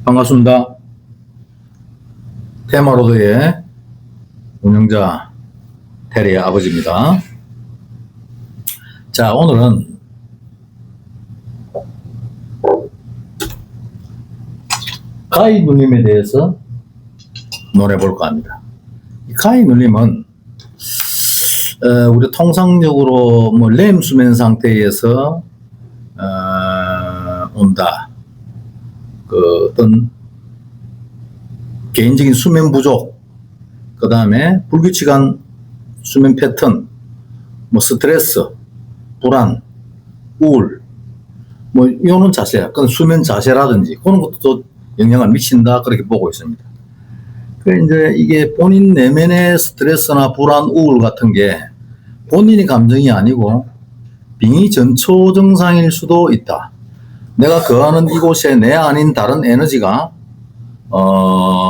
반갑습니다. 테마로드의 운영자 테리의 아버지입니다. 자, 오늘은 가위 눌림에 대해서 논해볼까 합니다. 이 가위 눌림은 우리 통상적으로 램 수면 상태에서 온다. 어떤 개인적인 수면 부족, 그 다음에 불규칙한 수면 패턴, 스트레스, 불안, 우울, 이런 자세, 그런 수면 자세라든지 그런 것도 영향을 미친다, 그렇게 보고 있습니다. 이제 이게 본인 내면의 스트레스나 불안, 우울 같은 게 본인의 감정이 아니고 빙의 전초 증상일 수도 있다. 내가 거하는 이곳에 내 아닌 다른 에너지가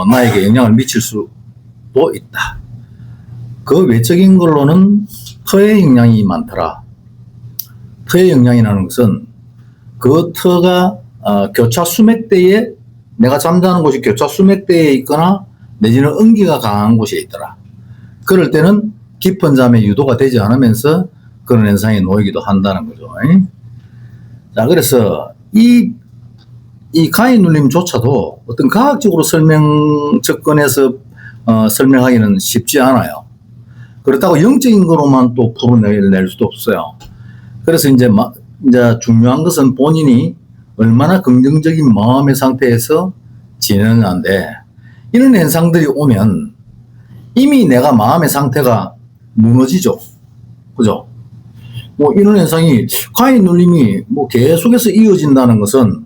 나에게 영향을 미칠 수도 있다. 그 외적인 걸로는 터의 영향이 많더라. 터의 영향이라는 것은 그 터가 교차 수맥대에, 내가 잠자는 곳이 교차 수맥대에 있거나 내지는 음기가 강한 곳에 있더라. 그럴 때는 깊은 잠에 유도가 되지 않으면서 그런 현상이 놓이기도 한다는 거죠. 자, 그래서 이 가위 눌림조차도 어떤 과학적으로 접근해서 설명하기는 쉽지 않아요. 그렇다고 영적인 거로만 또 풀어낼 수도 없어요. 그래서 이제 중요한 것은 본인이 얼마나 긍정적인 마음의 상태에서 지내느냐인데, 이런 현상들이 오면 이미 내가 마음의 상태가 무너지죠. 그죠? 이런 현상이, 가위 눌림이 계속해서 이어진다는 것은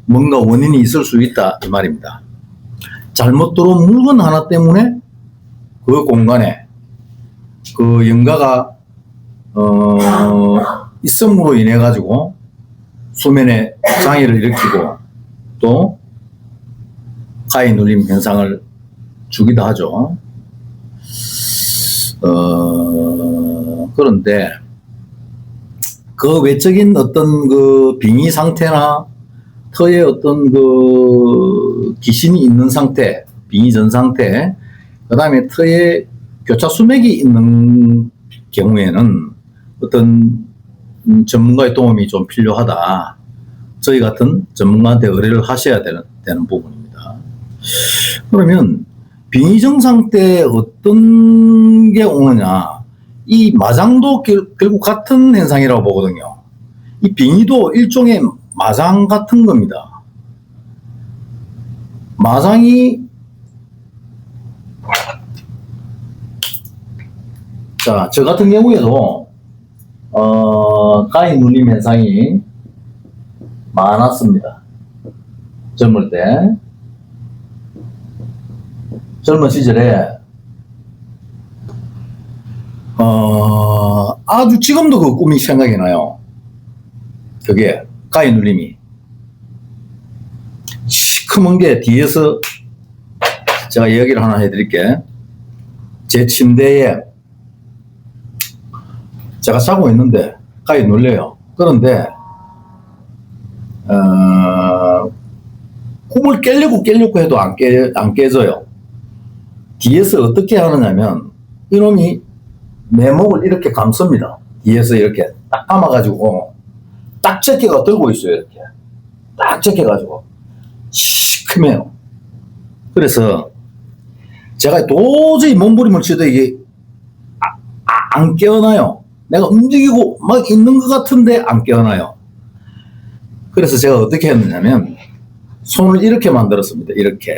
뭔가 원인이 있을 수 있다, 이 말입니다. 잘못 들어온 물건 하나 때문에 그 공간에 그 영가가 있음으로 인해 가지고 수면에 장애를 일으키고 또 가위 눌림 현상을 주기도 하죠. 그런데 그 외적인 어떤 그 빙의 상태나 터에 어떤 그 기신이 있는 상태, 빙의 전 상태, 그 다음에 터에 교차 수맥이 있는 경우에는 어떤 전문가의 도움이 좀 필요하다. 저희 같은 전문가한테 의뢰를 하셔야 되는 부분입니다. 그러면 빙의 증상 때 어떤 게 오느냐? 이 마장도 결국 같은 현상이라고 보거든요. 이 빙의도 일종의 마장 같은 겁니다. 마장이, 자, 저 같은 경우에도 가위 눌림 현상이 많았습니다. 젊을 때. 젊은 시절에 아주 지금도 그 꿈이 생각이 나요. 그게 가위 눌림이 시커먼 게 뒤에서, 제가 이야기를 하나 해드릴게. 제 침대에 제가 자고 있는데 가위 눌려요. 그런데 꿈을 깨려고 해도 안 깨져요. 뒤에서 어떻게 하느냐면 이놈이 내 목을 이렇게 감습니다. 뒤에서 이렇게 딱 감아가지고 딱 제껴가 들고 있어요. 이렇게 딱 제껴가지고 시큼해요. 그래서 제가 도저히 몸부림을 쳐도 이게 안 깨어나요. 내가 움직이고 막 있는 것 같은데 안 깨어나요. 그래서 제가 어떻게 했느냐면 손을 이렇게 만들었습니다. 이렇게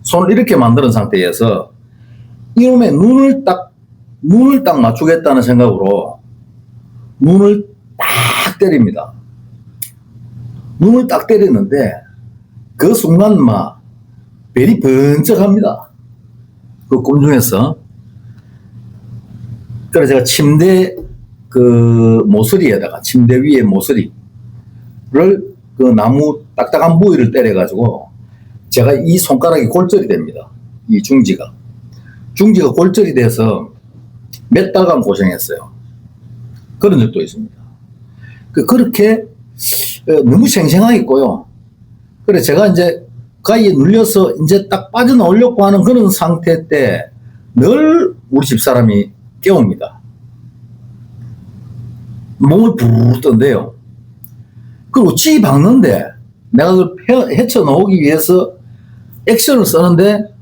손을 이렇게 만드는 상태에서 이놈의 눈을 딱 맞추겠다는 생각으로 눈을 딱 때립니다. 눈을 딱 때리는데 그 순간 별이 번쩍합니다. 그 꿈 중에서. 그래서 제가 침대 그 모서리에다가, 침대 위에 모서리를 그 나무 딱딱한 부위를 때려가지고 제가 이 손가락이 골절이 됩니다. 이 중지가 골절이 돼서 몇 달간 고생했어요. 그런 적도 있습니다. 그렇게 너무 생생하게 있고요. 그래 제가 이제 가위에 눌려서 이제 딱 빠져나오려고 하는 그런 상태 때 늘 우리 집사람이 깨웁니다. 몸을 부르르 떤대요. 그리고 찌 박는데 내가 그걸 헤쳐나오기 위해서 액션을 쓰는데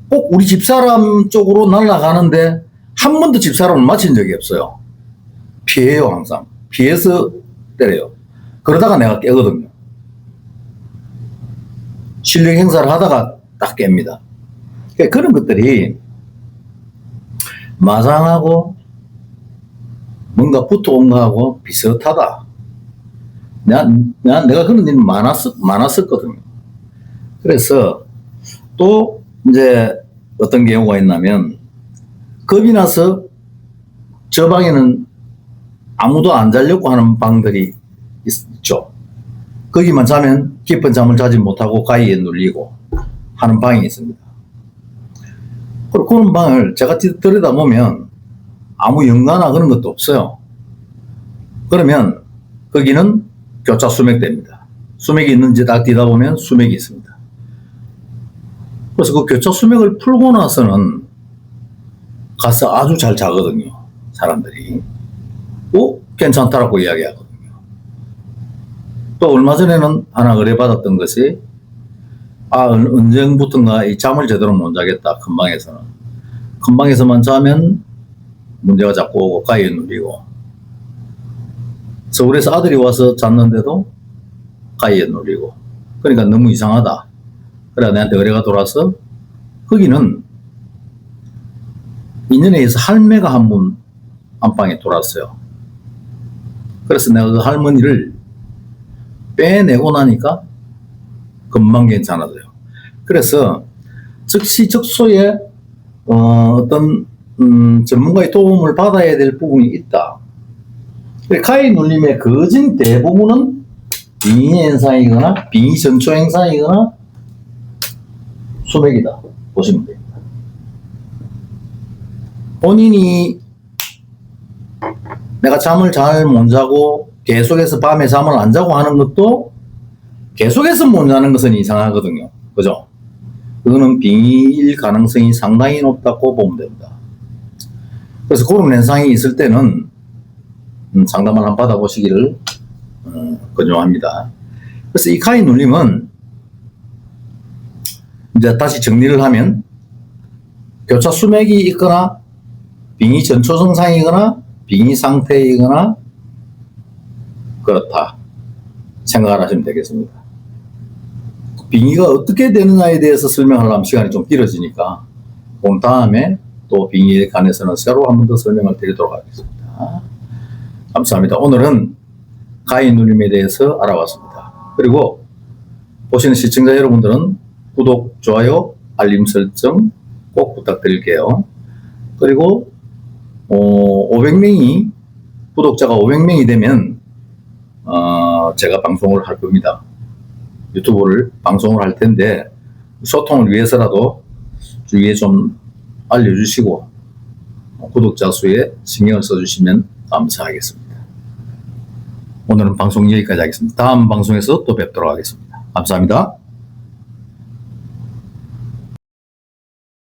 꼭 우리 집사람 쪽으로 날아가는데 한 번도 집사람을 맞힌 적이 없어요. 피해요, 항상. 피해서 때려요. 그러다가 내가 깨거든요. 실력 행사를 하다가 딱 깹니다. 그러니까 그런 것들이 마상하고 뭔가 붙어온 거하고 비슷하다. 내가 그런 일이 많았었거든요. 그래서 또 이제 어떤 경우가 있냐면 겁이 나서 저 방에는 아무도 안 자려고 하는 방들이 있죠. 거기만 자면 깊은 잠을 자지 못하고 가위에 눌리고 하는 방이 있습니다. 그리고 그런 방을 제가 들여다보면 아무 연가나 그런 것도 없어요. 그러면 거기는 교차 수맥대입니다. 수맥이 있는지 딱 뒤다보면 수맥이 있습니다. 그래서 그 교차 수맥을 풀고 나서는 가서 아주 잘 자거든요. 사람들이. 괜찮다라고 이야기하거든요. 또 얼마 전에는 하나 의뢰받았던 것이 언제부턴가 이 잠을 제대로 못 자겠다. 큰방에서는. 큰방에서만 자면 문제가 자꾸 오고 가위에 눌리고 서울에서 아들이 와서 잤는데도 가위에 눌리고 그러니까 너무 이상하다. 그래 내한테 의뢰가 돌아서 거기는 인연에 의해서 할매가 한 분 안방에 돌았어요. 그래서 내가 그 할머니를 빼내고 나니까 금방 괜찮아져요. 그래서 즉시적소에 어떤 전문가의 도움을 받아야 될 부분이 있다. 가위 눌림의 거진 대부분은 빙의 현상이거나 빙의 전초 현상이거나 수맥이다 보시면 됩니다. 본인이 내가 잠을 잘 못 자고 계속해서 밤에 잠을 안 자고 하는 것도 계속해서 못 자는 것은 이상하거든요. 그죠? 그거는 빙의일 가능성이 상당히 높다고 보면 됩니다. 그래서 그런 현상이 있을 때는 상담을 한번 받아보시기를 권유합니다. 그래서 이 가위 눌림은 이제 다시 정리를 하면 교차 수맥이 있거나 빙의 전초 증상이거나 빙의 상태이거나 그렇다 생각을 하시면 되겠습니다. 빙의가 어떻게 되느냐에 대해서 설명하려면 시간이 좀 길어지니까 그 다음에 또 빙의에 관해서는 새로 한 번 더 설명을 드리도록 하겠습니다. 감사합니다. 오늘은 가위 눌림에 대해서 알아봤습니다. 그리고 보시는 시청자 여러분들은 구독, 좋아요, 알림 설정 꼭 부탁드릴게요. 그리고 500명이 구독자가 500명이 되면 제가 방송을 할 겁니다. 유튜브를 방송을 할 텐데 소통을 위해서라도 주위에 좀 알려주시고 구독자 수에 신경을 써주시면 감사하겠습니다. 오늘은 방송 여기까지 하겠습니다. 다음 방송에서 또 뵙도록 하겠습니다. 감사합니다.